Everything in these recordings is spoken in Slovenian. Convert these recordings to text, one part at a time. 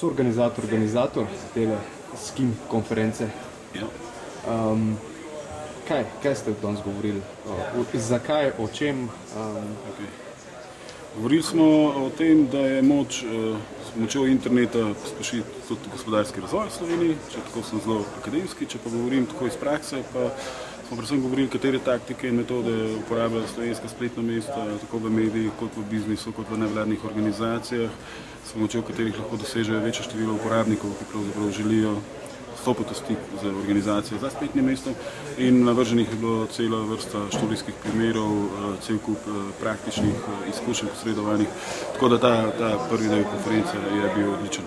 organizator tele SKIM konference. Ja. Kaj ste danes govorili? Zakaj, o čem? Govorili smo o tem, da je moč s pomočjo interneta pospešiti tudi gospodarski razvoj v Sloveniji, če tako sem zelo akademski, če pa govorim tako iz prakse, pa smo predvsem govorili, katere taktike in metode uporabljajo slovenska spletna mesta, tako v medijih, kot v biznisu, kot v nevladnih organizacijah, s pomočjo katerih lahko dosežejo večje število uporabnikov, ki pravzaprav želijo stopiti v stik z organizacijo za spletnim mestom, in navrženih je bilo cela vrsta študijskih primerov, cel kup praktičnih izkušenj posredovanih, tako da ta prvi del konference je bil odličen.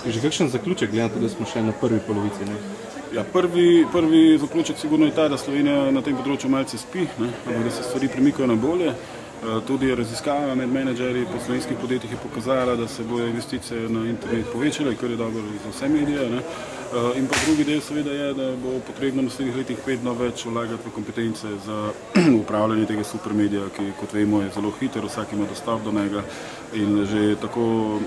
Že kakšen zaključek, glede na to, da smo še na prvi polovici? Ja, prvi zaključek sigurno je ta, da Slovenija na tem področju malce spi, ampak da se stvari premikajo na bolje. Tudi raziskava med menedžerji po slovenskih podjetjih je pokazala, da se bojo investicije na internet povečale, kar je dobro za vse medije. In pa drugi del seveda je, da bo potrebno v naslednjih letih vedno več vlagati v kompetence za upravljanje tega supermedija, ki, kot vemo, je zelo hiter, vsak ima dostop do njega in že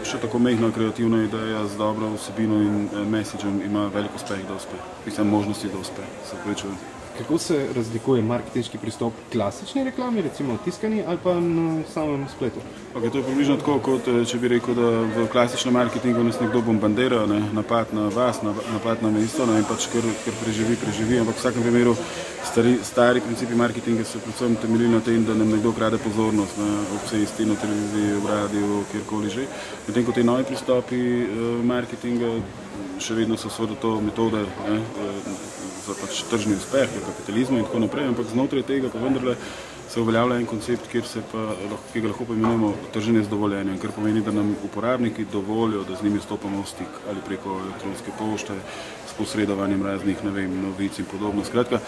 še tako mehna kreativna ideja z dobro vsebino in messagem ima velik uspeh, da uspe. Mislim, možnosti, da uspe, se povečujem. Kako se razlikuje marketinški pristop klasični reklami, recimo tiskani, ali pa na samem spletu? To je približno tako, kot če bi rekel, da v klasičnem marketingu nas nekdo bombardira, napad na vas, napad na mesto, in pač kar preživi, ampak v vsakem primeru stari principi marketinga se predvsem temelji na tem, da nam nekdo krade pozornost ob cesti, na televiziji, v radiju, kjerkoli že. Medtem ko te novi pristopi marketinga, še vedno so seveda to metode za tržni uspeh, v kapitalizmu in tako naprej, ampak znotraj tega pa vendarle se uveljavlja en koncept, ki ga lahko poimenujemo trženje z dovoljenjem, kar pomeni, da nam uporabniki dovolijo, da z njimi stopamo v stik ali preko elektronske pošte, s posredovanjem raznih, novic in podobno. Skratka,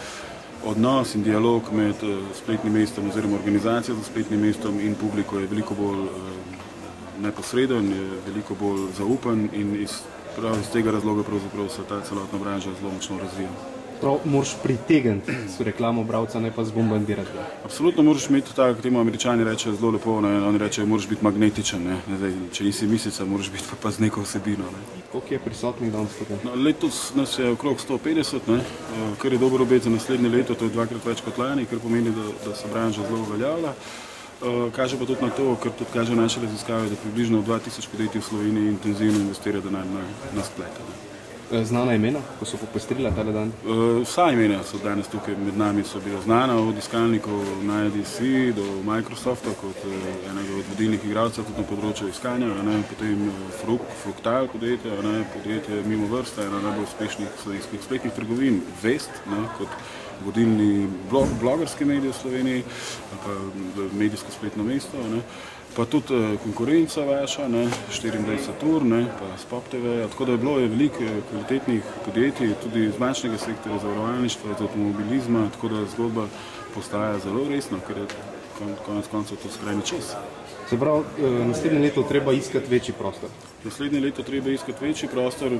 odnos in dialog med spletnim mestom oziroma organizacijo za spletnim mestom in publiko je veliko bolj neposreden, je veliko bolj zaupen in iz tega razloga pravzaprav se ta celotna branža zelo močno razvija. Prav, moraš pritegniti s reklamo bralca, ne pa zbombardirati. Absolutno moraš imeti tako, temu Američani rečejo zelo lepo, oni rečejo, moraš biti magnetičen, če nisi misica, moraš biti pa z neko vsebino. Koliko je prisotnih danes tukaj? Letos nas je okrog 150, kar je dober obet za naslednje leto, to je 2-krat več kot lani, kar pomeni, da se branža zelo uveljavlja. Kaže pa tudi na to, ker tudi kaže naše raziskave, da približno 2000 podjetij v Sloveniji intenzivno investira denar na splet. Znana imena, ko so popestrila tale dan? Vsa imena so danes tukaj med nami, so bila znana, od iskalnikov na IDC do Microsofta kot enega od vodilnih igralcev tudi na področju iskanja, potem Fruktal podjetje mimo vrste, ena najbolj uspešnih slovenskih spletnih trgovin, Vest, kot vodilni blogerski medij v Sloveniji, pa medijsko spletno mesto, pa tudi konkurenca vaša, 24ur, pa Spop TV, tako da je bilo veliko kvalitetnih podjetij, tudi iz bančnega sektorja, zavarovalništva, iz avtomobilizma, tako da zgodba postaja zelo resna, ker je konec koncev to skrajni čas. Se pravi, naslednje leto treba iskati večji prostor? Naslednje leto treba iskati večji prostor,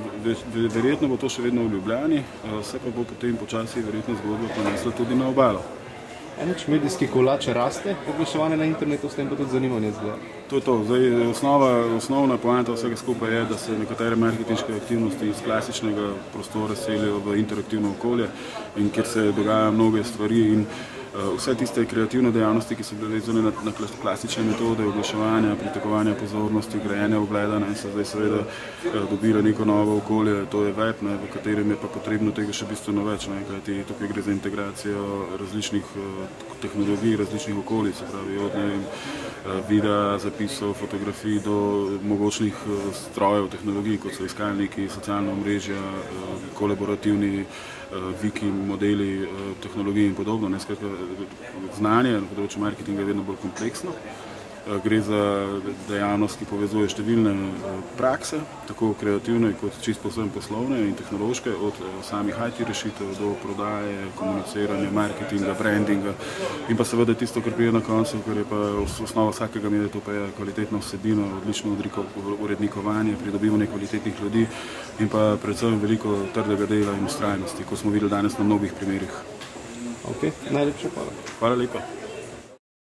verjetno bo to še vedno v Ljubljani, se pa bo potem počasi verjetno zgodba ponesla tudi na obalo. Medijski kolač raste, oglaševanje na internetu, s tem pa tudi zanimanje zgleda. To je to. Osnovna poanta vsega skupaj je, da se nekatere marketinške aktivnosti iz klasičnega prostora selijo v interaktivno okolje in kjer se dogajajo mnoge stvari in vse tiste kreativne dejavnosti, ki so bile vezane na klasične metode oglaševanja, pritegovanja pozornosti, grajenja ogleda, so zdaj seveda dobile neko novo okolje, to je web, v katerem je pa potrebno tega še bistveno več, kajti tukaj gre za integracijo različnih tehnologij, različnih okolij, se pravi od videa, zapisov, fotografij do mogočnih strojev, tehnologij, kot so iskalniki, socialna omrežja, kolaborativni wiki, modeli, tehnologij in podobno. Znanje na področju marketinga je vedno bolj kompleksno. Gre za dejavnost, ki povezuje številne prakse, tako kreativne kot čisto povsem poslovne in tehnološke, od samih IT rešitev do prodaje, komuniciranja, marketinga, brandinga in pa seveda tisto, kar pride na koncu, kar je pa osnova vsakega medija, to pa je kvalitetna vsebina, odlično urednikovanje, pridobivanje kvalitetnih ljudi in pa predvsem veliko trdega dela in vztrajnosti, kot smo videli danes na mnogih primerih. Najlepša hvala. Hvala lepa.